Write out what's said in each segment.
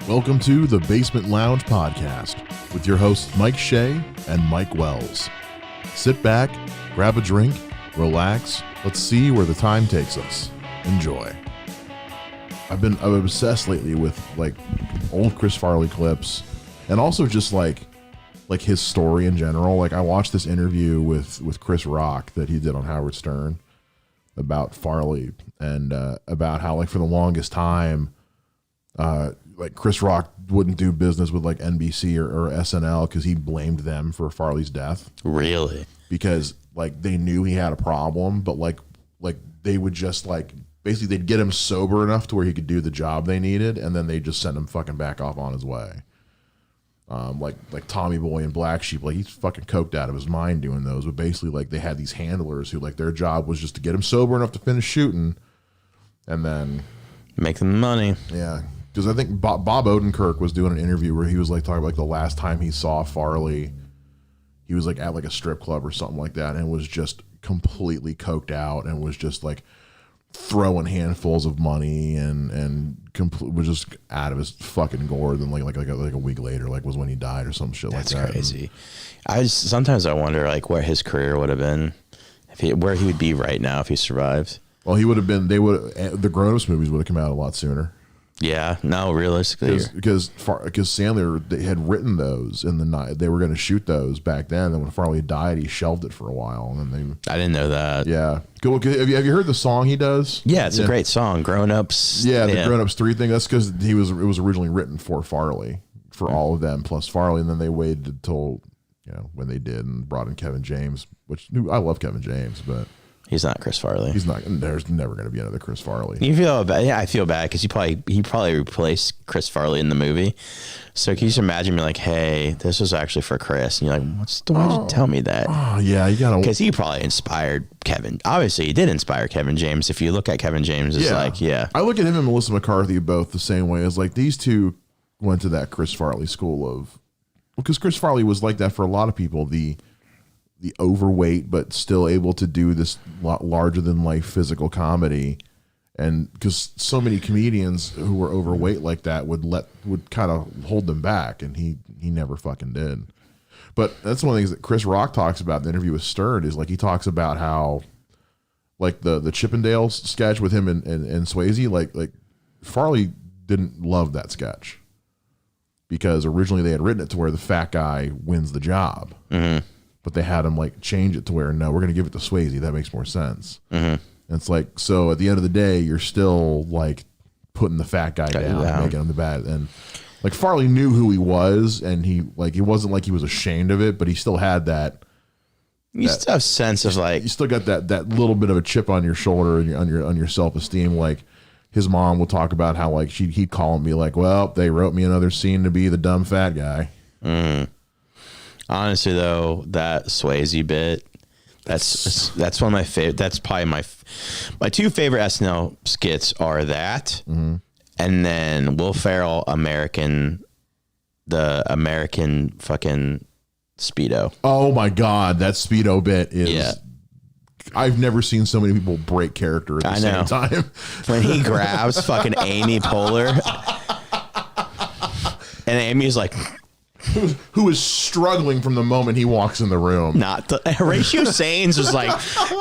Welcome to the Basement Lounge Podcast with your hosts Mike Shea and Mike Wells. Sit back, grab a drink, relax. Let's see where the time takes us. Enjoy. I've been obsessed lately with like old Chris Farley clips and also just like his story in general. Like I watched this interview with Chris Rock that he did on Howard Stern about Farley and about how like for the longest time like Chris Rock wouldn't do business with like NBC or SNL because he blamed them for Farley's death. Really? Because like they knew he had a problem, but like they would just like basically they'd get him sober enough to where he could do the job they needed, and then they just send him fucking back off on his way. Like Tommy Boy and Black Sheep, like he's fucking coked out of his mind doing those. But basically, like they had these handlers who like their job was just to get him sober enough to finish shooting, and then make them money. Yeah. Because I think Bob Odenkirk was doing an interview where he was like talking about like the last time he saw Farley, he was like at like a strip club or something like that, and was just completely coked out and was just like throwing handfuls of money and was just out of his fucking gourd. And like a week later, like was when he died or some shit like that. That's crazy. Sometimes I wonder like where his career would have been, where he would be right now if he survived. Well, he would have been. The Grown Ups movies would have come out a lot sooner. Yeah, no, realistically, because Sandler, they had written those in the night. They were going to shoot those back then. And when Farley died, he shelved it for a while. And then I didn't know that. Yeah, have you heard the song he does? Yeah, it's a great song, Grown Ups. Yeah, the Grown Ups 3 thing. That's because it was originally written for Farley, for all of them plus Farley, and then they waited until when they did and brought in Kevin James, which I love Kevin James, but. He's not Chris Farley. He's not. There's never going to be another Chris Farley. You feel bad? Yeah, I feel bad because he probably replaced Chris Farley in the movie. So can you just imagine me like, hey, this was actually for Chris, and you're like, why'd you tell me that? Oh yeah, you gotta. Because he probably inspired Kevin. Obviously, he did inspire Kevin James. If you look at Kevin James, it's I look at him and Melissa McCarthy both the same way as like these two went to that Chris Farley school of, because Chris Farley was like that for a lot of people. The overweight but still able to do this lot larger than life physical comedy, and because so many comedians who were overweight like that would kind of hold them back, and he never fucking did. But that's one of the things that Chris Rock talks about in the interview with Stern is like he talks about how like the Chippendales sketch with him and Swayze, like Farley didn't love that sketch because originally they had written it to where the fat guy wins the job. Mm-hmm. But they had him like change it to where, no, we're going to give it to Swayze. That makes more sense. Mm-hmm. And it's like, so at the end of the day, you're still like putting the fat guy down and making him the bad. And like Farley knew who he was, and he wasn't like he was ashamed of it, but he still had that. You still have a sense of like, you still got that little bit of a chip on your shoulder and on your self-esteem. Like his mom would talk about how like he'd call him, be like, well, they wrote me another scene to be the dumb fat guy. Mm. Honestly, though, that Swayze bit, that's one of my favorite. That's probably my two favorite SNL skits are that, and then Will Ferrell the American fucking Speedo. Oh my God, that Speedo bit is. Yeah. I've never seen so many people break character at the same time. When he grabs fucking Amy Poehler, and Amy's like. Who is struggling from the moment he walks in the room. Not the Horatio Sands was like,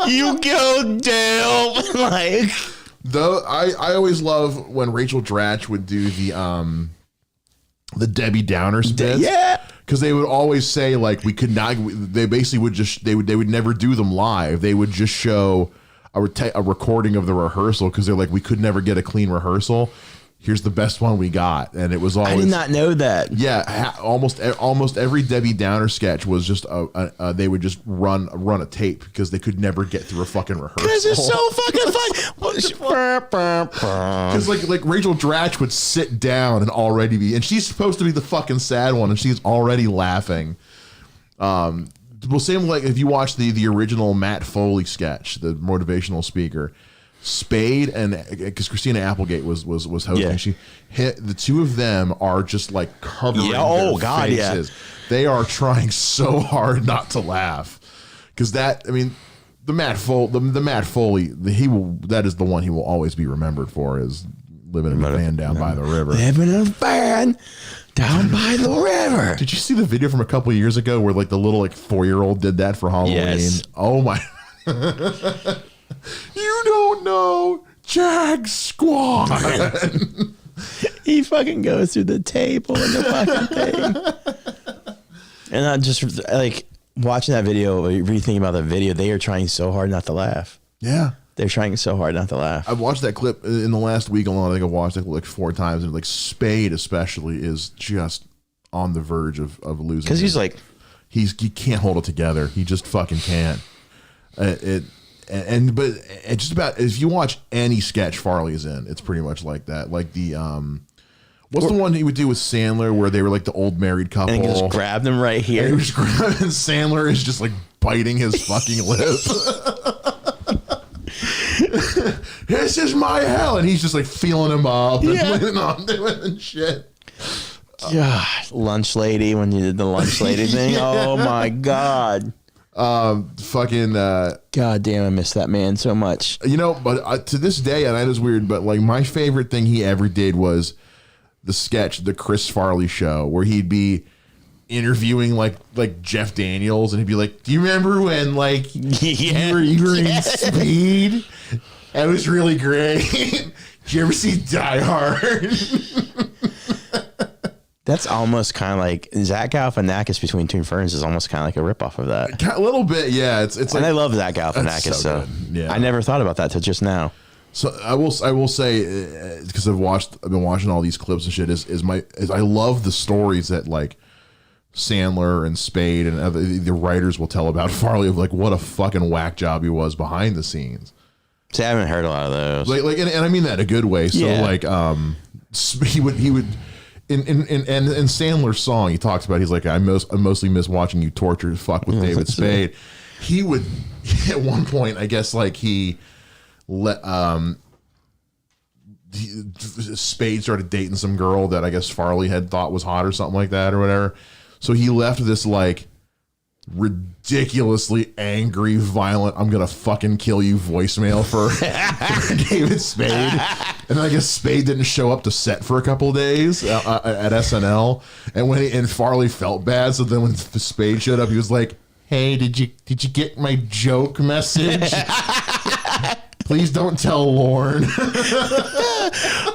you go down. Like, though I always love when Rachel Dratch would do the Debbie Downer bits. Yeah. Because they would always say like we could not. They basically would just they would never do them live. They would just show a recording of the rehearsal because they're like we could never get a clean rehearsal. Here's the best one we got, and it was always. I did not know that. Yeah, almost every Debbie Downer sketch was just they would just run a tape because they could never get through a fucking rehearsal. Because it's so fucking fun. Because like Rachel Dratch would sit down and already be, and she's supposed to be the fucking sad one, and she's already laughing. Well, same like if you watch the original Matt Foley sketch, the motivational speaker. Spade and because Christina Applegate was hosting, yeah. She hit the two of them are just like covering their faces. Yeah. They are trying so hard not to laugh because that the Matt Foley that is the one he will always be remembered for is living in a van down by the river. Living in a van down by the river. Did you see the video from a couple of years ago where like the little like 4-year-old did that for Halloween? Yes. Oh my. You don't know Jag Squad. He fucking goes through the table and the fucking thing. And I just like watching that video, rethinking about the video, they are trying so hard not to laugh. Yeah. They're trying so hard not to laugh. I've watched that clip in the last week alone. I think I've watched it like 4 times, and like Spade especially is just on the verge of losing. Because he's like, he can't hold it together. He just fucking can't. But just about if you watch any sketch Farley's in, it's pretty much like that. Like the what's the one he would do with Sandler where they were like the old married couple? and he just grabbed him right here. And he was grabbing Sandler is just like biting his fucking lip. This is my hell, and he's just like feeling him up and leaning on to it and shit. God, lunch lady, when you did the lunch lady thing. Oh my God. Fucking God damn, I miss that man so much. You know, but to this day, and that is weird, but like my favorite thing he ever did was the sketch, the Chris Farley show, where he'd be interviewing like Jeff Daniels, and he'd be like, "Do you remember when like you were in Speed? That was really great. Did you ever see Die Hard?" That's almost kind of like Zach Galifianakis between Two Ferns is almost kind of like a ripoff of that. A little bit, yeah. It's and like, I love Zach Galifianakis, so yeah. I never thought about that till just now. So I will say, because I've been watching all these clips and shit. Is I love the stories that like Sandler and Spade and the writers will tell about Farley of like what a fucking whack job he was behind the scenes. See, I haven't heard a lot of those. Like, and I mean that in a good way. So like, he would. In Sandler's song, he talks about, he's like, I mostly miss watching you torture fuck with David Spade. He would, at one point, I guess, like he let Spade started dating some girl that I guess Farley had thought was hot or something like that or whatever. So he left this like ridiculously angry, violent, I'm gonna fucking kill you voicemail for David Spade. And I guess Spade didn't show up to set for a couple of days at SNL. And Farley felt bad, so then when Spade showed up, he was like, "Hey, did you get my joke message? Please don't tell Lorne."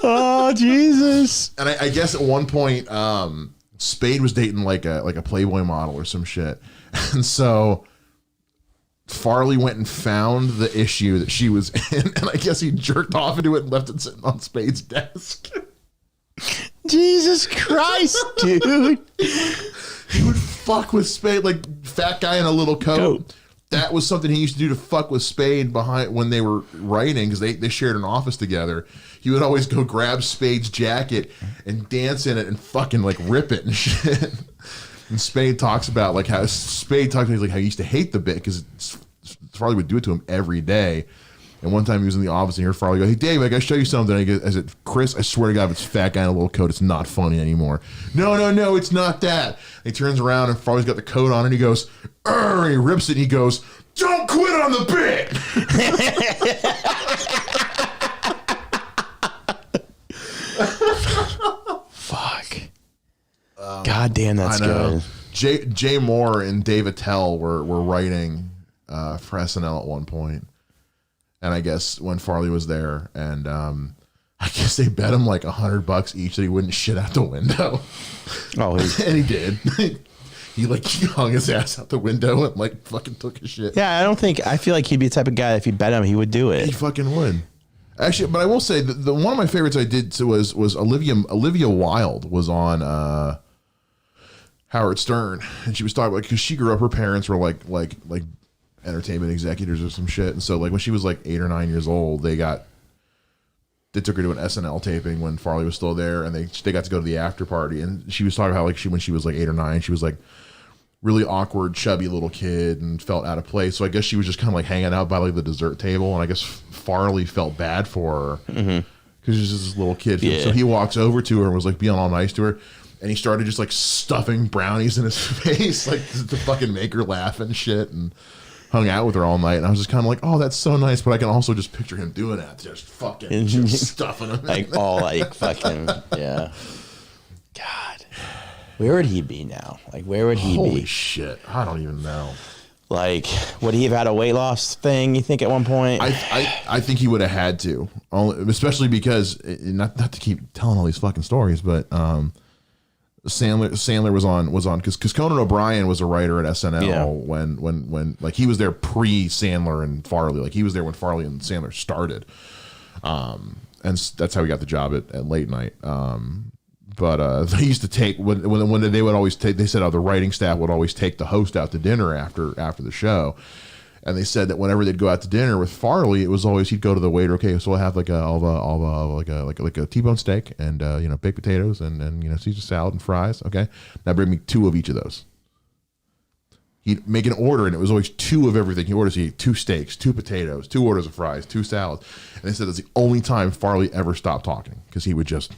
Oh Jesus! And I guess at one point, Spade was dating like a Playboy model or some shit. And so Farley went and found the issue that she was in, and I guess he jerked off into it and left it sitting on Spade's desk. Jesus Christ, dude. He would fuck with Spade, like fat guy in a little coat. That was something he used to do to fuck with Spade behind when they were writing, because they shared an office together. He would always go grab Spade's jacket and dance in it and fucking like rip it and shit. And Spade talks about like how he used to hate the bit because Farley would do it to him every day. And one time he was in the office and he heard Farley go, "Hey Dave, I gotta show you something." I said, "Chris, I swear to God, if it's fat guy in a little coat, it's not funny anymore." No, it's not that. And he turns around and Farley's got the coat on and he goes, and he rips it and he goes, "Don't quit on the bit." Fuck. God damn, that's good. Jay Moore and Dave Attell were writing for SNL at one point. And I guess when Farley was there, and I guess they bet him like $100 each that he wouldn't shit out the window. Oh, and he did. He hung his ass out the window and like fucking took his shit. Yeah, I feel like he'd be the type of guy that if you bet him, he would do it. He fucking would. Actually, but I will say the one of my favorites I did was Olivia Wilde was on Howard Stern, and she was talking about, because she grew up, her parents were like entertainment executives or some shit, and so like when she was like 8 or 9 years old, they took her to an SNL taping when Farley was still there, and they got to go to the after party, and she was talking about how like when she was like 8 or 9, she was like really awkward, chubby little kid and felt out of place. So I guess she was just kind of like hanging out by like the dessert table, and I guess Farley felt bad for her because she's just this little kid. Yeah. So he walks over to her and was like being all nice to her, and he started just like stuffing brownies in his face like to fucking make her laugh and shit. And hung out with her all night, and I was just kind of like, oh, that's so nice. But I can also just picture him doing that, just fucking just stuffing him, like all like fucking yeah. God, where would he be now? Like, where would he be? Holy shit, I don't even know. Like, would he have had a weight loss thing, you think, at one point? I think he would have had to, especially because, not to keep telling all these fucking stories, but Sandler was on because Conan O'Brien was a writer at SNL when like he was there pre Sandler and Farley, like he was there when Farley and Sandler started, and that's how he got the job at late night. But they used to take when they would always take. They said the writing staff would always take the host out to dinner after the show, and they said that whenever they'd go out to dinner with Farley, it was always he'd go to the waiter. Okay, so we'll have like a T-bone steak and baked potatoes and Caesar salad and fries. Okay, now bring me 2 of each of those. He'd make an order, and it was always 2 of everything. He orders 2 steaks, 2 potatoes, 2 orders of fries, 2 salads, and they said that's the only time Farley ever stopped talking because he would just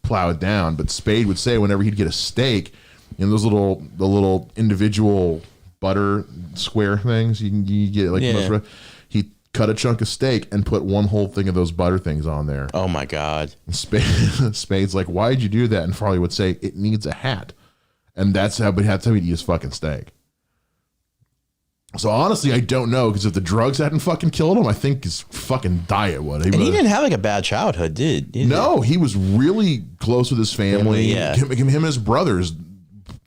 plow it down. But Spade would say whenever he'd get a steak, those the little individual butter square things you get like he'd cut a chunk of steak and put 1 whole thing of those butter things on there. Oh my God. Spade's like, why'd you do that? And Farley would say, it needs a hat. And that's how he'd eat his fucking steak. So honestly, I don't know, because if the drugs hadn't fucking killed him, I think his fucking diet would. He didn't have like a bad childhood, did he? No, he was really close with his family. Yeah. Him and his brothers,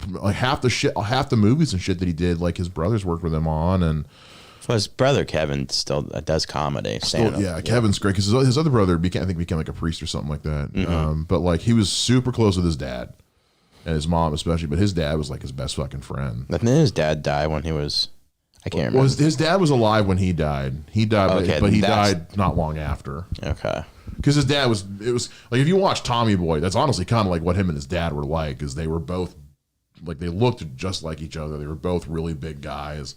like half the movies and shit that he did, like his brothers worked with him on. And well, his brother Kevin still does comedy. Kevin's great because his other brother became like a priest or something like that. Mm-hmm. But like he was super close with his dad and his mom especially. But his dad was like his best fucking friend. And then his dad died when he was. I can't remember. Well, his dad was alive when he died. He died, but he died not long after. Okay. Because his dad was like, if you watch Tommy Boy, that's honestly kind of like what him and his dad were like, because they were both like, they looked just like each other. They were both really big guys.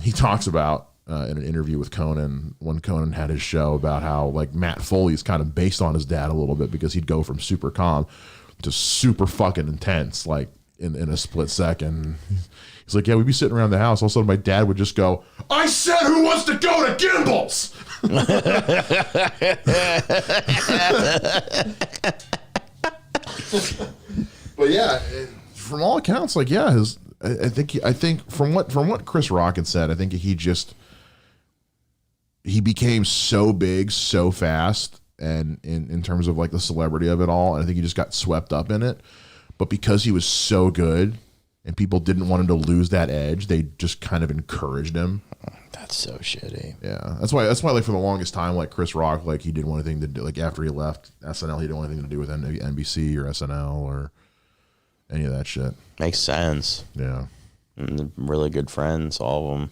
He talks about in an interview with Conan, when Conan had his show, about how like Matt Foley's kind of based on his dad a little bit, because he'd go from super calm to super fucking intense, like in a split second. He's like, yeah, we'd be sitting around the house. All of a sudden, my dad would just go, I said, who wants to go to Gimbals? But yeah, from all accounts, like, yeah, I think from what Chris Rock had said, I think he became so big so fast, and in terms of like the celebrity of it all, and I think he just got swept up in it. But because he was so good, and people didn't want him to lose that edge, they just kind of encouraged him. That's so shitty. Yeah, that's why like for the longest time, like Chris Rock, like he didn't want anything to do, like after he left SNL, he didn't want anything to do with NBC or SNL or any of that shit. Makes sense. Yeah. And they're really good friends, all of them.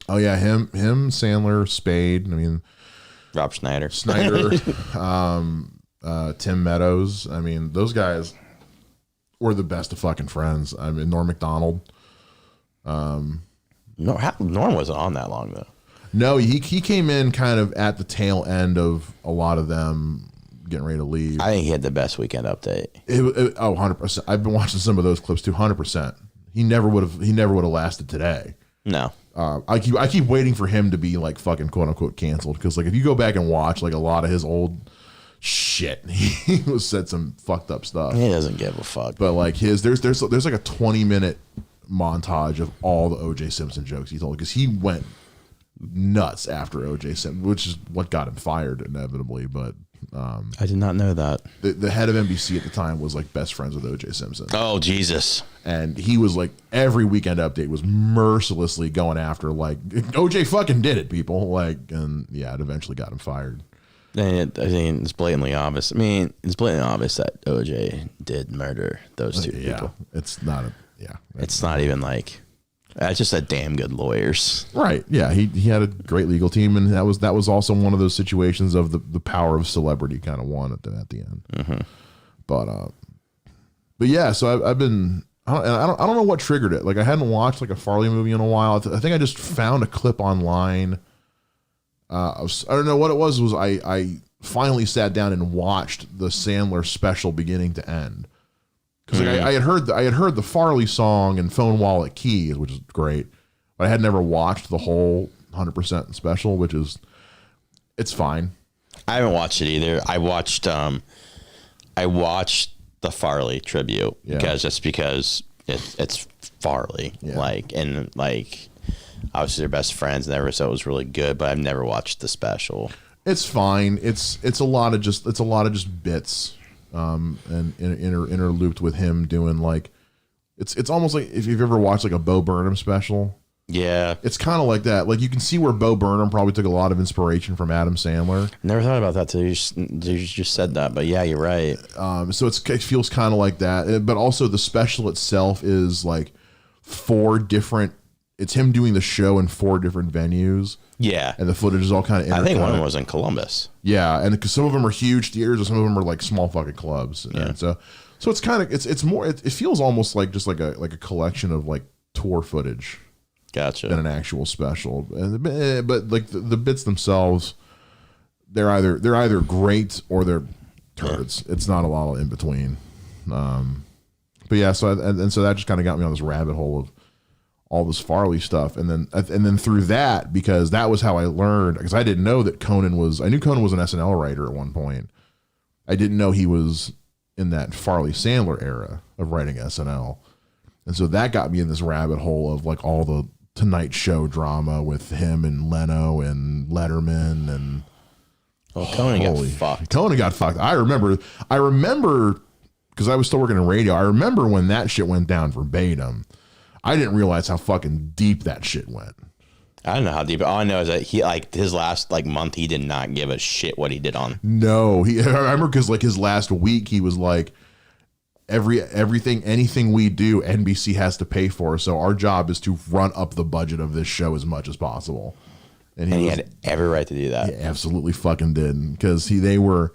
Oh yeah, him, Sandler, Spade. I mean, Rob Schneider, Tim Meadows. I mean, those guys were the best of fucking friends. I mean, Norm Macdonald. Norm wasn't on that long though. No, he came in kind of at the tail end of a lot of them getting ready to leave. I think he had the best Weekend Update. 100%. I've been watching some of those clips too. 100%. He never would have lasted today. No. I keep waiting for him to be like fucking quote unquote canceled, because like if you go back and watch like a lot of his old shit, he said some fucked up stuff. He doesn't give a fuck. But like there's like a 20-minute montage of all the O.J. Simpson jokes he told, because he went nuts after O.J. Simpson, which is what got him fired inevitably. But I did not know that. The head of NBC at the time was like best friends with O.J. Simpson. Oh Jesus! And he was like, every Weekend Update was mercilessly going after like O.J. fucking did it, people. Like, and yeah, it eventually got him fired. And I mean, it's blatantly obvious. I mean, it's blatantly obvious that O.J. did murder those two people. It's not it's not even like. That's just a damn good lawyers. Right. Yeah. He had a great legal team, and that was also one of those situations of the power of celebrity kind of won at the end. Mm-hmm. But yeah, so I've been, I don't know what triggered it. Like I hadn't watched like a Farley movie in a while. I think I just found a clip online. I don't know what it was I finally sat down and watched the Sandler special beginning to end. Because I had heard the Farley song and Phone Wallet Keys, which is great, But I had never watched the whole 100% special, it's fine. I haven't watched it either. I watched the Farley tribute because it's Farley, obviously they're best friends and everything, so it was really good. But I've never watched the special. It's fine. It's a lot of just bits, and interlooped with him doing like, it's almost like if you've ever watched like a Bo Burnham special. Yeah, it's kind of like that. Like you can see where Bo Burnham probably took a lot of inspiration from Adam Sandler. Never thought about that till you just said that, but yeah, you're right. So it feels kind of like that, but also the special itself is like 4 different. It's him doing the show in 4 different venues. Yeah, and the footage is all kind of. I think one of them was in Columbus. Yeah, and because some of them are huge theaters, and some of them are like small fucking clubs. Yeah. And so it's kind of it's more. It feels almost like just like a collection of like tour footage. Gotcha. Than an actual special, but like the bits themselves, they're either great or they're turds. It's not a lot of in between. But yeah, so that just kind of got me on this rabbit hole of all this Farley stuff, and then through that, because that was how I learned, because I didn't know that I knew Conan was an SNL writer at one point. I didn't know he was in that Farley Sandler era of writing SNL, and so that got me in this rabbit hole of like all the Tonight Show drama with him and Leno and Letterman and Conan got fucked. Conan got fucked. I remember because I was still working in radio. I remember when that shit went down verbatim. I didn't realize how fucking deep that shit went. I don't know how deep. All I know is that he his last month he did not give a shit what he did on. No, I remember because like his last week he was like, anything we do, NBC has to pay for. So our job is to run up the budget of this show as much as possible. And he had every right to do that. He absolutely fucking did, because he got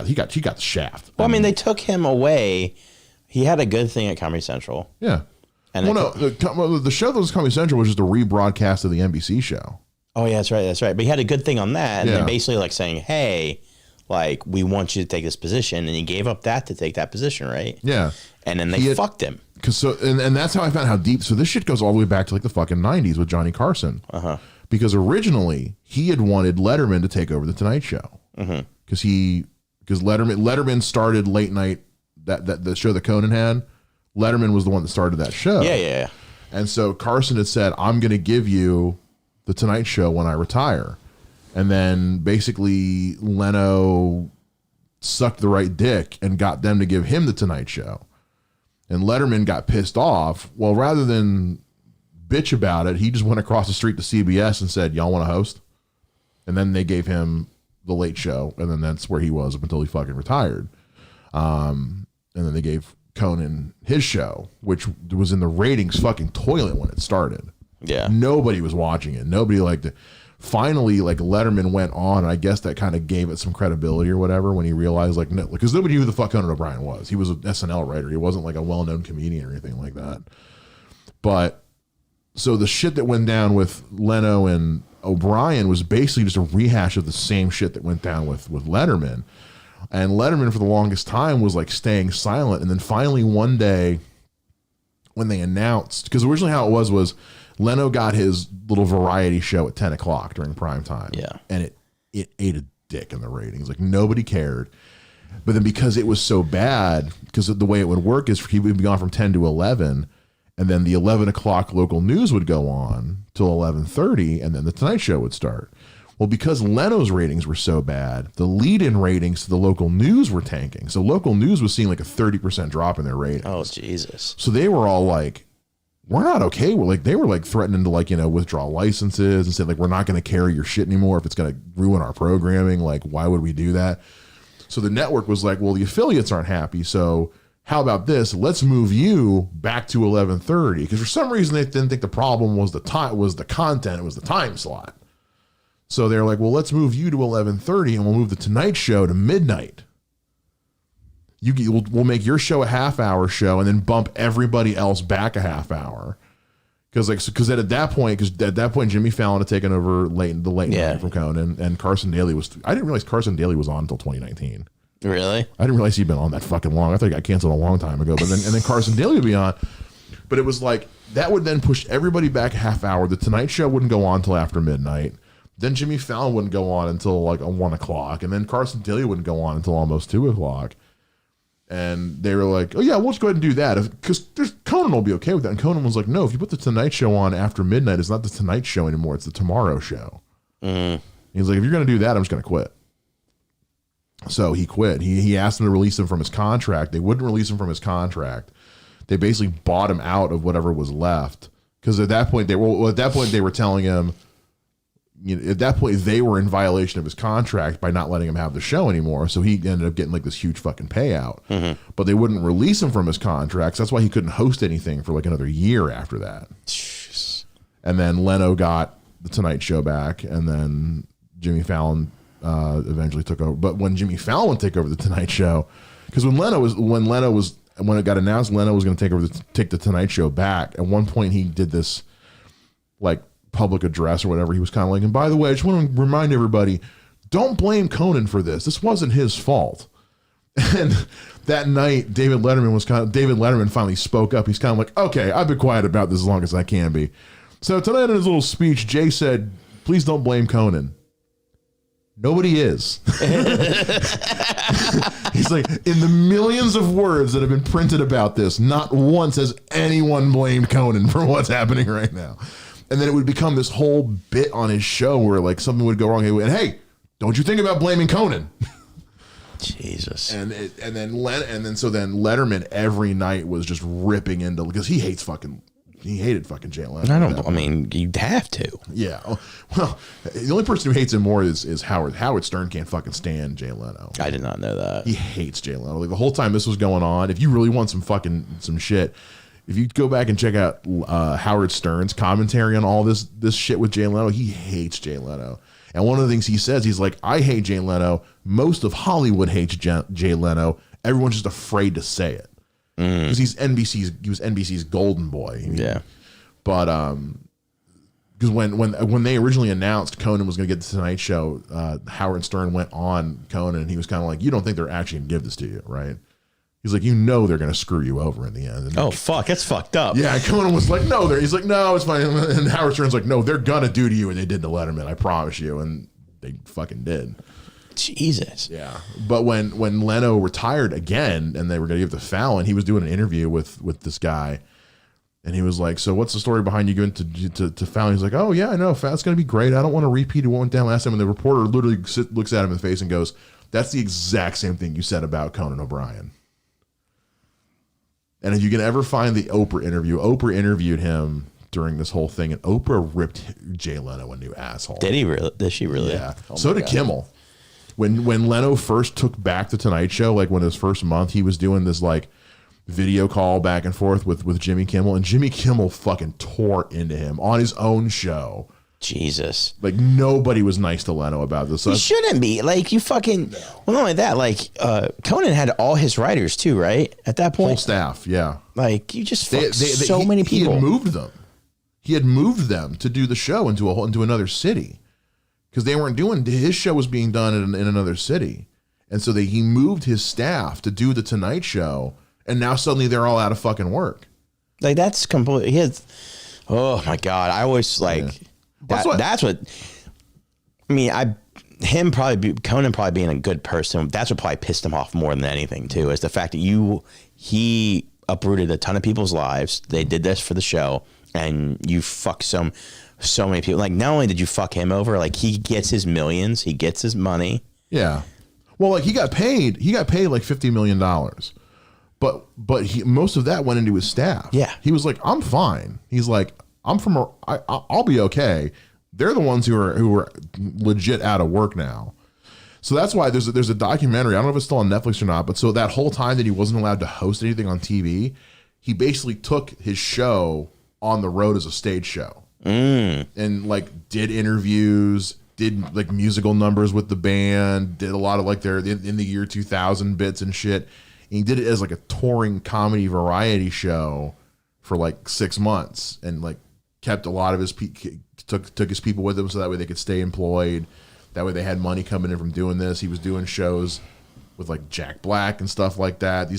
the shaft. Well, I mean, they took him away. He had a good thing at Comedy Central. Yeah. And the show that was Comedy Central was just a rebroadcast of the NBC show. Oh yeah, that's right. But he had a good thing on that, and then basically like saying, hey, like, we want you to take this position, and he gave up that to take that position, right? Yeah. And then they fucked him. And that's how I found how deep. So this shit goes all the way back to like the fucking 90s with Johnny Carson. Uh-huh. Because originally he had wanted Letterman to take over the Tonight Show. Because Letterman started late night, that the show that Conan had. Letterman was the one that started that show. Yeah. And so Carson had said, I'm going to give you the Tonight Show when I retire. And then basically Leno sucked the right dick and got them to give him the Tonight Show. And Letterman got pissed off. Well, rather than bitch about it, he just went across the street to CBS and said, y'all want to host? And then they gave him the Late Show. And then that's where he was up until he fucking retired. And then they gave Conan his show, which was in the ratings fucking toilet when it started. Yeah. Nobody was watching it. Nobody liked it. Finally, like Letterman went on, and I guess that kind of gave it some credibility or whatever when he realized, like, no, because nobody knew who the fuck Conan O'Brien was. He was an SNL writer. He wasn't like a well-known comedian or anything like that. But so the shit that went down with Leno and O'Brien was basically just a rehash of the same shit that went down with Letterman. And Letterman for the longest time was like staying silent. And then finally one day when they announced, because originally how it was Leno got his little variety show at 10 o'clock during prime time. Yeah. And it ate a dick in the ratings. Like nobody cared. But then because it was so bad, because the way it would work is he would be on from 10 to 11. And then the 11 o'clock local news would go on till 11:30. And then the Tonight Show would start. Well, because Leno's ratings were so bad, the lead-in ratings to the local news were tanking. So local news was seeing like a 30% drop in their ratings. Oh, Jesus. So they were all like, we're not okay. We're like, they were like threatening to like, withdraw licenses and say like, we're not going to carry your shit anymore if it's going to ruin our programming. Like, why would we do that? So the network was like, well, the affiliates aren't happy. So how about this? Let's move you back to 11:30. Because for some reason they didn't think the problem was the time, was the content, it was the time slot. So they're like, well, let's move you to 11:30 and we'll move the Tonight Show to midnight. We'll make your show a half-hour show and then bump everybody else back a half hour. Because at that point, Jimmy Fallon had taken over the late night from Conan, and Carson Daly was. I didn't realize Carson Daly was on until 2019. Really? I didn't realize he'd been on that fucking long. I thought he got canceled a long time ago. But then Carson Daly would be on. But it was like, that would then push everybody back a half hour. The Tonight Show wouldn't go on until after midnight. Then Jimmy Fallon wouldn't go on until like 1 o'clock. And then Carson Daly wouldn't go on until almost 2 o'clock. And they were like, oh yeah, we'll just go ahead and do that. Because Conan will be okay with that. And Conan was like, no, if you put the Tonight Show on after midnight, it's not the Tonight Show anymore. It's the Tomorrow Show. He's like, if you're going to do that, I'm just going to quit. So he quit. He asked them to release him from his contract. They wouldn't release him from his contract. They basically bought him out of whatever was left. Because at that point, they were telling him, at that point, they were in violation of his contract by not letting him have the show anymore. So he ended up getting like this huge fucking payout. But they wouldn't release him from his contract. So that's why he couldn't host anything for like another year after that. Jeez. And then Leno got the Tonight Show back, and then Jimmy Fallon eventually took over. But when Jimmy Fallon would take over the Tonight Show, because when it got announced Leno was going to take the Tonight Show back, at one point he did this like public address or whatever. He was kind of like, and by the way, I just want to remind everybody, don't blame Conan for this. This wasn't his fault. And that night, David Letterman finally spoke up. He's kind of like, okay, I've been quiet about this as long as I can be. So tonight in his little speech, Jay said, please don't blame Conan. Nobody is. He's like, in the millions of words that have been printed about this, not once has anyone blamed Conan for what's happening right now. And then it would become this whole bit on his show where like something would go wrong. And hey, don't you think about blaming Conan? Jesus. And then Letterman every night was just ripping into, because he hated fucking Jay Leno. I mean, you'd have to. Yeah. Well, the only person who hates him more is Howard. Howard Stern can't fucking stand Jay Leno. I did not know that. He hates Jay Leno. Like the whole time this was going on, if you really want some shit, if you go back and check out Howard Stern's commentary on all this shit with Jay Leno, he hates Jay Leno. And one of the things he says, he's like, I hate Jay Leno. Most of Hollywood hates Jay Leno. Everyone's just afraid to say it. Because he was NBC's golden boy. Yeah. But because when they originally announced Conan was going to get the Tonight Show, Howard Stern went on Conan and he was kind of like, you don't think they're actually going to give this to you, right? He's like, they're going to screw you over in the end. And fuck, that's fucked up. Yeah, Conan was like, no, he's like, no, it's fine. And Howard Stern's like, no, they're going to do to you what they did to Letterman, I promise you. And they fucking did. Jesus. Yeah. But when Leno retired again and they were going to give it to Fallon, he was doing an interview with this guy. And he was like, so what's the story behind you going to Fallon? He's like, oh, yeah, I know. Fallon's going to be great. I don't want to repeat what went down last time. And the reporter literally looks at him in the face and goes, that's the exact same thing you said about Conan O'Brien. And if you can ever find the Oprah interview, Oprah interviewed him during this whole thing, and Oprah ripped Jay Leno a new asshole. Did he really? Did she really? Yeah. So did Kimmel. When Leno first took back the Tonight Show, like when his first month, he was doing this like video call back and forth with Jimmy Kimmel, and Jimmy Kimmel fucking tore into him on his own show. Jesus. Like nobody was nice to Leno about this. So he shouldn't be. Like you fucking. No. Well, not only that, like Conan had all his writers too, right? At that point, whole staff, yeah. Like you just fucked so many people. He had moved them to do the show into another city. Because they weren't doing, his show was being done in another city. And so he moved his staff to do the Tonight Show, and now suddenly they're all out of fucking work. Like that's completely, oh my God. I always like, that's what, I mean, Conan probably being a good person, that's what probably pissed him off more than anything too, is the fact that he uprooted a ton of people's lives. They did this for the show, and you fucked so many people. Like, not only did you fuck him over, like he gets his millions, he gets his money. Yeah. Well, like he got paid like $50 million, but most of that went into his staff. Yeah. He was like, I'm fine. He's like, I'll be okay. They're the ones who are legit out of work now. So that's why there's a documentary. I don't know if it's still on Netflix or not, but so that whole time that he wasn't allowed to host anything on TV, he basically took his show on the road as a stage show. And like did interviews, did like musical numbers with the band, did a lot of like their in the year 2000 bits and shit. And he did it as like a touring comedy variety show for like 6 months, and like kept a lot of his took his people with him so that way they could stay employed. That way they had money coming in from doing this. He was doing shows with like Jack Black and stuff like that.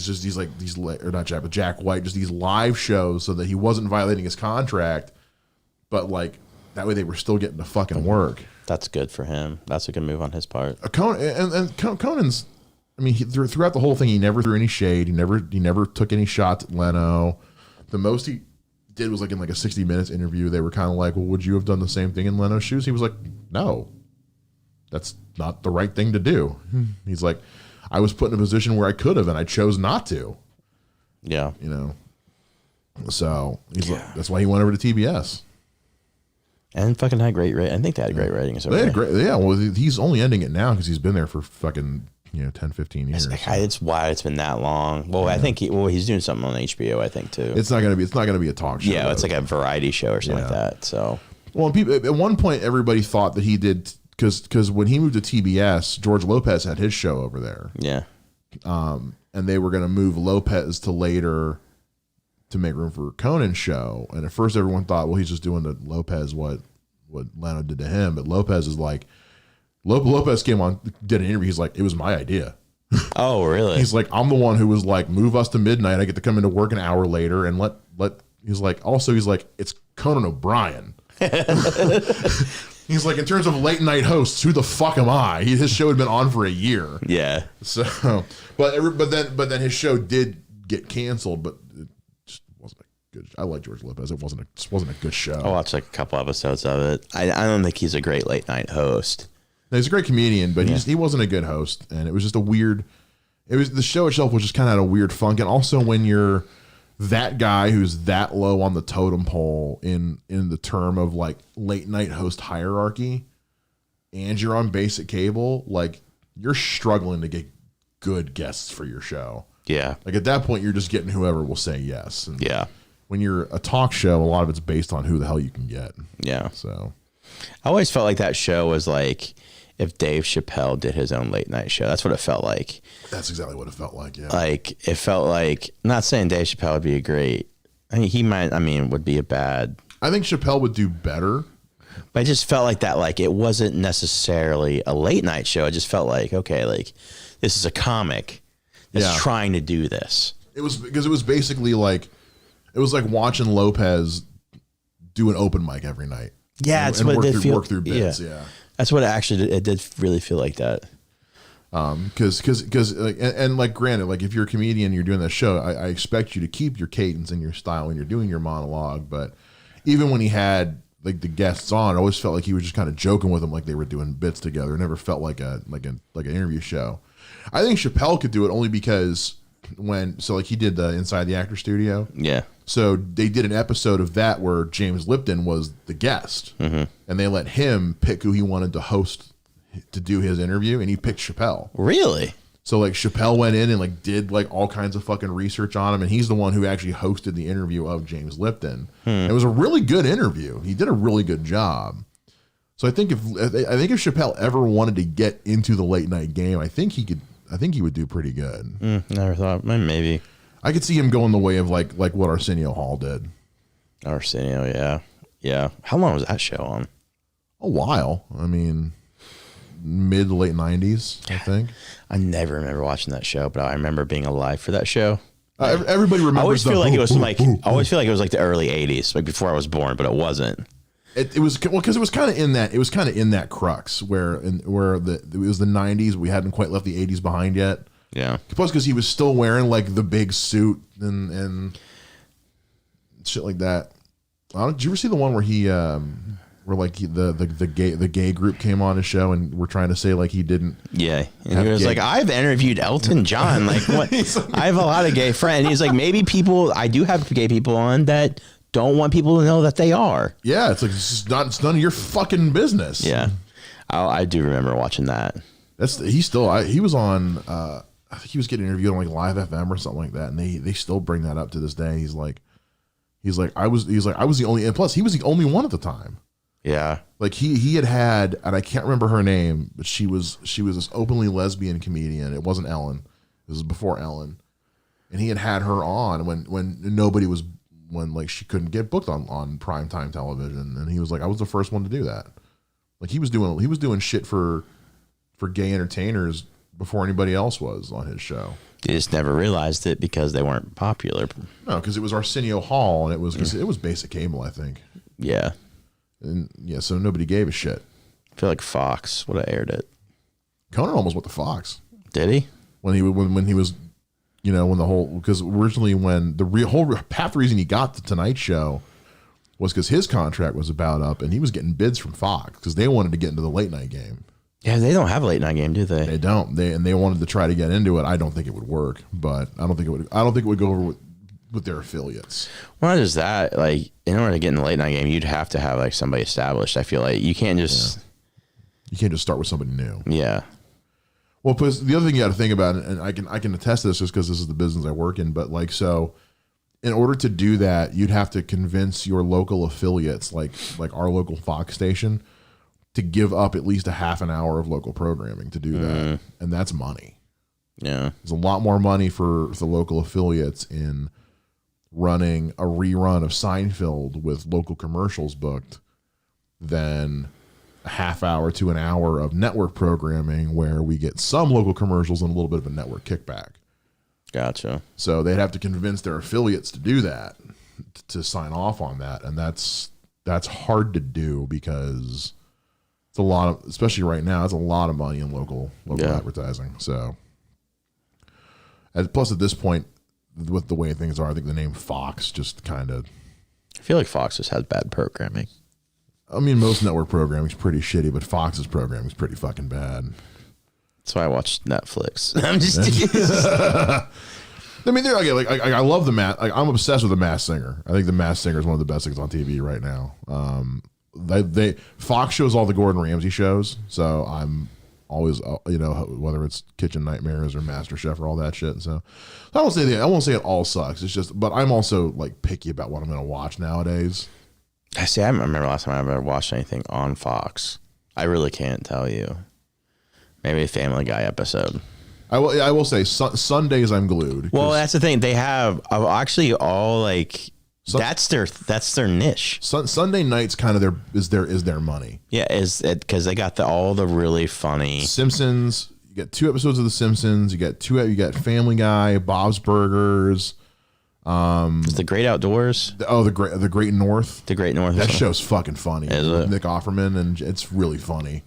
Jack White, just these live shows so that he wasn't violating his contract, but like that way they were still getting to fucking work. That's good for him. That's a good move on his part. Conan's, I mean, throughout the whole thing, he never threw any shade. He never took any shots at Leno. The most he did was like in like a 60 Minutes interview. They were kind of like, well, would you have done the same thing in Leno's shoes? He was like, no, that's not the right thing to do. He's like, I was put in a position where I could have, and I chose not to. Yeah. You know, so he's like, that's why he went over to TBS. And fucking had great rating. I think they had great ratings. They had great, yeah. Well, he's only ending it now because he's been there for fucking 10, 15 years. It's why it's been that long. Well, I think he's doing something on HBO. I think too. It's not gonna be a talk show. Yeah, though. It's like a variety show or something like that. So, well, people at one point everybody thought that he did because when he moved to TBS, George Lopez had his show over there. Yeah. And they were gonna move Lopez to later to make room for Conan's show. And at first everyone thought, well, he's just doing to Lopez what Leno did to him. But Lopez is like, Lopez came on, did an interview. He's like, it was my idea. Oh, really? He's like, I'm the one who was like, move us to midnight. I get to come into work an hour later and let. He's like, it's Conan O'Brien. He's like, in terms of late night hosts, who the fuck am I? His show had been on for a year. Yeah. So, but then his show did get canceled, but it just wasn't a good. I like George Lopez. It wasn't a good show. I watched like a couple episodes of it. I don't think he's a great late night host. No, he's a great comedian, but he wasn't a good host, and it was just a weird. It was the show itself was just kind of had a weird funk, and also when you're that guy who's that low on the totem pole in the term of like late night host hierarchy, and you're on basic cable, like you're struggling to get good guests for your show. Yeah, like at that point, you're just getting whoever will say yes. And yeah, when you're a talk show, a lot of it's based on who the hell you can get. Yeah, so I always felt like that show was like if Dave Chappelle did his own late night show. That's what it felt like. That's exactly what it felt like, yeah. Like, it felt like, not saying Dave Chappelle would be a great, I mean, he might, would be a bad. I think Chappelle would do better. But I just felt like that, like, it wasn't necessarily a late night show. It just felt like, okay, like, this is a comic that's trying to do this. It was, because it was basically like, it was like watching Lopez do an open mic every night. Yeah, it's what it did feel. Work through bits, yeah. That's what it did really feel like that. Because like granted, like if you're a comedian, you're doing that show, I expect you to keep your cadence and your style when you're doing your monologue. But even when he had like the guests on, it always felt like he was just kind of joking with them, like they were doing bits together. It never felt like an interview show. I think Chappelle could do it only because he did the Inside the Actor Studio. Yeah. So they did an episode of that where James Lipton was the guest, and they let him pick who he wanted to host to do his interview, and he picked Chappelle. Really? So like Chappelle went in and like did like all kinds of fucking research on him, and he's the one who actually hosted the interview of James Lipton. It was a really good interview. He did a really good job. So I think if Chappelle ever wanted to get into the late night game, I think he would do pretty good. Never thought. Maybe. I could see him going the way of like what Arsenio Hall did. Arsenio, yeah. Yeah. How long was that show on? A while. I mean, mid to late 90s, I think. I never remember watching that show, but I remember being alive for that show. Everybody remembers. I always feel like it was like the early 80s, like before I was born, but it wasn't. It was because it was kind of in that crux where it was the 90s. We hadn't quite left the 80s behind yet. Yeah. Plus, because he was still wearing like the big suit and shit like that. Did you ever see the one where the gay group came on his show and were trying to say like he didn't? Yeah, and he was like, I've interviewed Elton John. Like, what? I have a lot of gay friends. He's like, maybe I do have gay people on that don't want people to know that they are. Yeah, it's like it's none of your fucking business. Yeah, I do remember watching that. He was on. I think he was getting interviewed on like Live FM or something like that, and they still bring that up to this day. He's like I was the only, and plus he was the only one at the time. Yeah, like he had, and I can't remember her name, but she was this openly lesbian comedian. It wasn't Ellen. This was before Ellen, and he had her on when nobody was, when like she couldn't get booked on primetime television, and he was like, I was the first one to do that. Like he was doing shit for gay entertainers before anybody else was on his show. You just never realized it because they weren't popular. No, because it was Arsenio Hall, and it was basic cable, I think. Yeah. And yeah, so nobody gave a shit. I feel like Fox would have aired it. Conan almost went to Fox. Did he? When he was, when the whole, because originally when half the reason he got the Tonight Show was because his contract was about up, and he was getting bids from Fox because they wanted to get into the late night game. Yeah, they don't have a late night game, do they? They don't. They wanted to try to get into it. I don't think it would work, but I don't think it would go over with their affiliates. Well, not just that. Like, in order to get in the late night game, you'd have to have like somebody established. I feel like you can't just start with somebody new. Yeah. Well, because the other thing you got to think about, and I can attest to this just because this is the business I work in, but like, so in order to do that, you'd have to convince your local affiliates, like our local Fox station, to give up at least a half an hour of local programming to do that. And that's money. Yeah. There's a lot more money for the local affiliates in running a rerun of Seinfeld with local commercials booked than a half hour to an hour of network programming where we get some local commercials and a little bit of a network kickback. Gotcha. So they'd have to convince their affiliates to do that, to sign off on that. And that's hard to do because it's a lot of, especially right now, it's a lot of money in local advertising. So, plus at this point, with the way things are, I think the name Fox just kind of. I feel like Fox just has bad programming. I mean, most network programming is pretty shitty, but Fox's programming is pretty fucking bad. That's why I watch Netflix. I'm just. I mean, I love the I'm obsessed with The Masked Singer. I think The Masked Singer is one of the best things on TV right now. Fox shows all the Gordon Ramsay shows, so I'm always whether it's Kitchen Nightmares or MasterChef or all that shit. So I won't say it all sucks. It's just, but I'm also like picky about what I'm going to watch nowadays. I see. I remember last time I ever watched anything on Fox. I really can't tell you. Maybe a Family Guy episode. I will say Sundays I'm glued. Well, that's the thing. They have actually all like. That's their niche. Sunday nights kind of is their money. Yeah, is it because they got all the really funny Simpsons. You get 2 episodes of The Simpsons. You get Family Guy, Bob's Burgers. Is The Great Outdoors? The Great North. The Great North. That show's fucking funny. Is it? Nick Offerman, and it's really funny.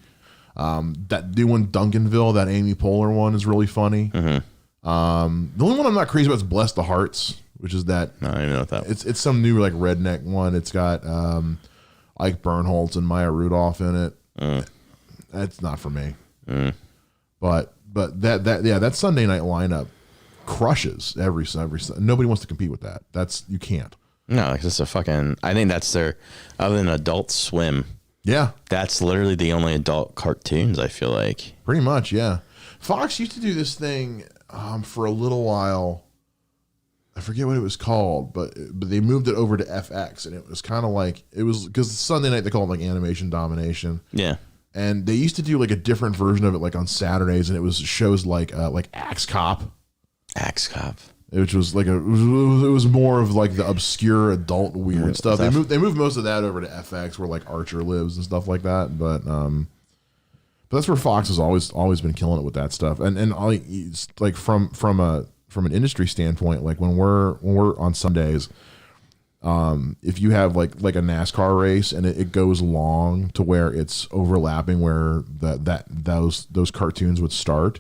That new one, Duncanville, that Amy Poehler one is really funny. Mm-hmm. The only one I'm not crazy about is Bless the Hearts, which is that. I don't even know what that was. It's some new like redneck one. It's got Ike Bernholtz and Maya Rudolph in it. That's not for me. But that Sunday night lineup crushes every nobody wants to compete with that. You can't. No, like it's a fucking. I think that's their other than Adult Swim. Yeah, that's literally the only adult cartoons I feel like. Pretty much, yeah. Fox used to do this thing for a little while. I forget what it was called, but they moved it over to FX, and it was kind of like it was because Sunday night they call it like Animation Domination. Yeah, and they used to do like a different version of it, like on Saturdays, and it was shows like Axe Cop. Axe Cop. Which was like it was more of like the obscure adult weird stuff. They moved most of that over to FX, where like Archer lives and stuff like that. But that's where Fox has always been killing it with that stuff. And like from an industry standpoint, like when we're on Sundays, if you have like a NASCAR race and it goes long to where it's overlapping where those cartoons would start,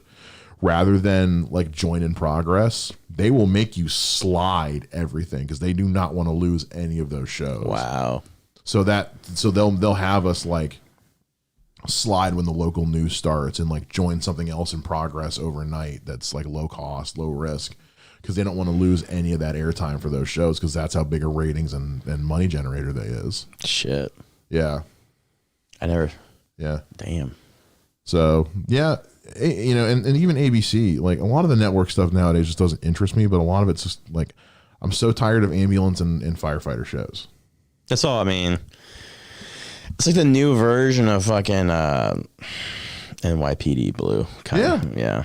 rather than like join in progress, they will make you slide everything because they do not want to lose any of those shows. Wow. So they'll have us like slide when the local news starts and like join something else in progress overnight that's like low cost, low risk, because they don't want to lose any of that airtime for those shows because that's how big a ratings and money generator they is. Shit. Yeah. Yeah. Damn. So yeah. And even ABC, like a lot of the network stuff nowadays just doesn't interest me, but a lot of it's just like I'm so tired of ambulance and firefighter shows. That's all. I mean, it's like the new version of fucking NYPD Blue. Yeah.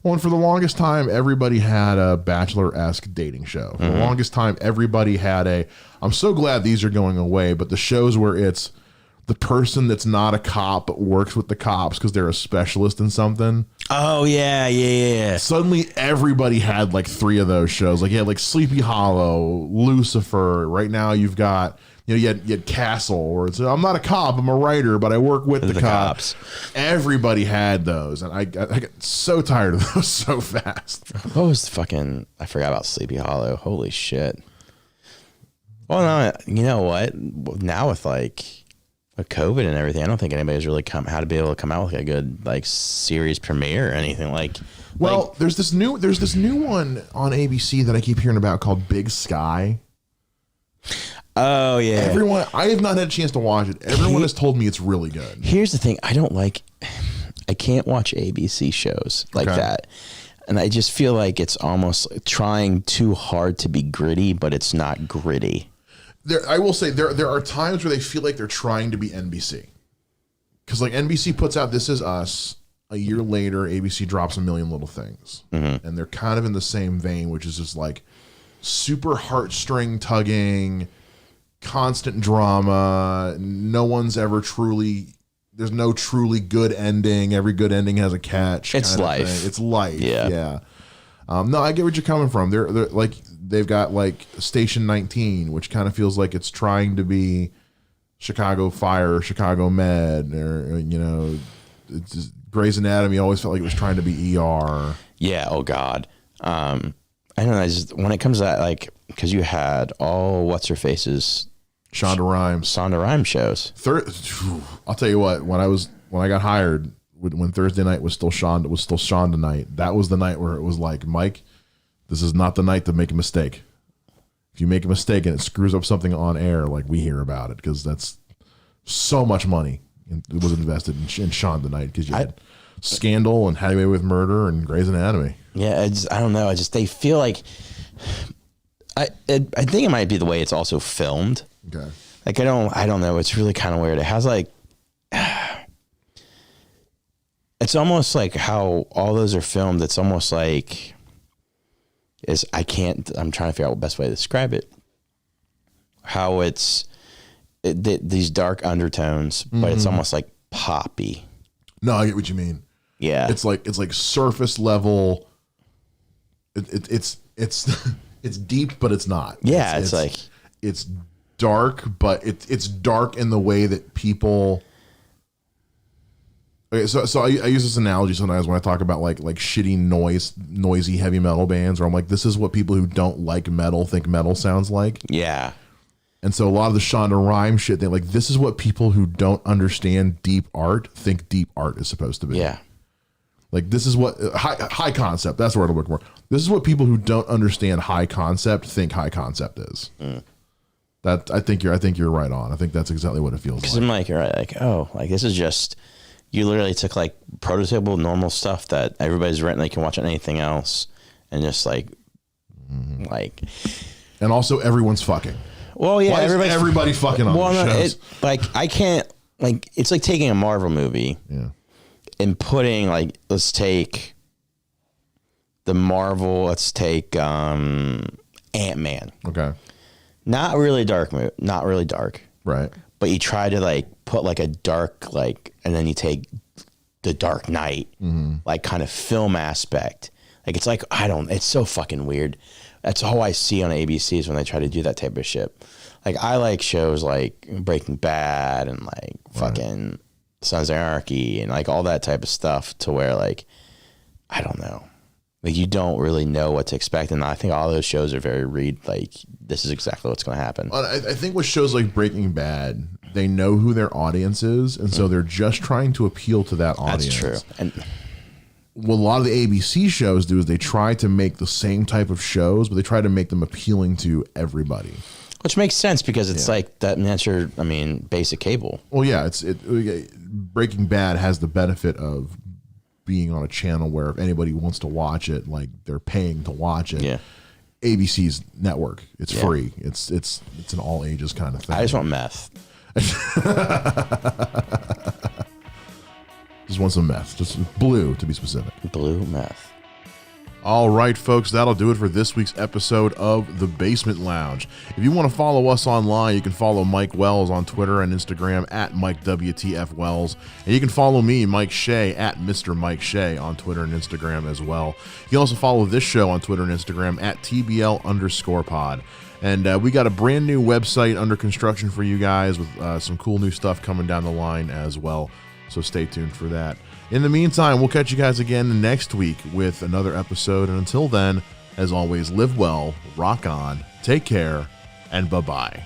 Well, and for the longest time, everybody had a Bachelor-esque dating show. For the longest time, everybody had I'm so glad these are going away, but the shows where it's the person that's not a cop but works with the cops because they're a specialist in something. Oh yeah. Suddenly everybody had like 3 of those shows. Like you had like Sleepy Hollow, Lucifer. Right now you've got, you had Castle, where it's I'm not a cop, I'm a writer, but I work with the cops. Everybody had those, and I get so tired of those so fast. What was I forgot about Sleepy Hollow. Holy shit. Well, no, you know what? Now with COVID and everything, I don't think anybody's really had to be able to come out with a good like series premiere or anything like. Well, there's this new one on ABC that I keep hearing about called Big Sky. Oh yeah. I have not had a chance to watch it. Everyone has told me it's really good. Here's the thing. I can't watch ABC shows like that. And I just feel like it's almost trying too hard to be gritty, but it's not gritty. I will say there are times where they feel like they're trying to be NBC. Because like NBC puts out This Is Us. A year later, ABC drops A Million Little Things. Mm-hmm. And they're kind of in the same vein, which is just like super heartstring tugging, constant drama. There's no truly good ending. Every good ending has a catch. It's life. It's life. Yeah. No, I get what you're coming from. They're like, they've got like Station 19, which kind of feels like it's trying to be Chicago Fire, Chicago Med, or it's just, Grey's Anatomy always felt like it was trying to be ER. Yeah. Oh God. I don't know. When it comes to that, like, because you had all what's her faces, Shonda Rhimes shows. I'll tell you what. When I got hired, when Thursday night was still Shonda night. That was the night where it was like, Mike, this is not the night to make a mistake. If you make a mistake and it screws up something on air, like, we hear about it, because that's so much money it was invested in Shonda night, because you had Scandal and How to Get Away with Murder and Grey's Anatomy. Yeah, I don't know. They feel like I think it might be the way it's also filmed. Okay. Like I don't know. It's really kind of weird. It has like, it's almost like how all those are filmed. It's almost like I'm trying to figure out the best way to describe it. How these dark undertones, but it's almost like poppy. No, I get what you mean. Yeah. It's like surface level. It's it's deep, but it's not. Yeah. It's dark, but it's dark in the way that people. Okay, so I use this analogy sometimes when I talk about like shitty noisy heavy metal bands, where I'm like, this is what people who don't like metal think metal sounds like. Yeah. And so a lot of the Shonda Rhimes shit, they're like, this is what people who don't understand deep art think deep art is supposed to be. Yeah. Like, this is what high concept. That's the word I'm looking for. This is what people who don't understand high concept think high concept is. That I think you're right on. I think that's exactly what it feels like. Because I'm like, you're right. Like, oh, like this is just, you literally took like prototypical normal stuff that everybody's renting, they can watch on anything else, and just like, and also everyone's fucking. Well, yeah, everybody fucking on these shows. I can't, like, it's like taking a Marvel movie and putting, like, let's take Ant-Man. Okay. Not really dark movie, not really dark. Right. But you try to, like, put, like, a dark, like, and then you take the Dark Knight, like, kind of film aspect. Like, it's like, it's so fucking weird. That's all I see on ABCs when they try to do that type of shit. Like, I like shows like Breaking Bad and like fucking Sons of Anarchy and like all that type of stuff, to where like, I don't know. Like, you don't really know what to expect. And I think all those shows are very like, this is exactly what's going to happen. I think with shows like Breaking Bad, they know who their audience is. And so they're just trying to appeal to that audience. That's true. And what a lot of the ABC shows do is they try to make the same type of shows, but they try to make them appealing to everybody. Which makes sense, because it's like that's your, basic cable. Well, yeah, Breaking Bad has the benefit of being on a channel where if anybody wants to watch it, like, they're paying to watch it. Yeah. ABC's network, it's free. It's an all ages kind of thing. I just want meth. Just want some meth. Just blue, to be specific. Blue meth. All right, folks, that'll do it for this week's episode of The Basement Lounge. If you want to follow us online, you can follow Mike Wells on Twitter and Instagram at MikeWTFWells. And you can follow me, Mike Shea, at Mr. Mike Shea on Twitter and Instagram as well. You can also follow this show on Twitter and Instagram at TBL_pod. And we got a brand new website under construction for you guys with some cool new stuff coming down the line as well. So stay tuned for that. In the meantime, we'll catch you guys again next week with another episode. And until then, as always, live well, rock on, take care, and bye-bye.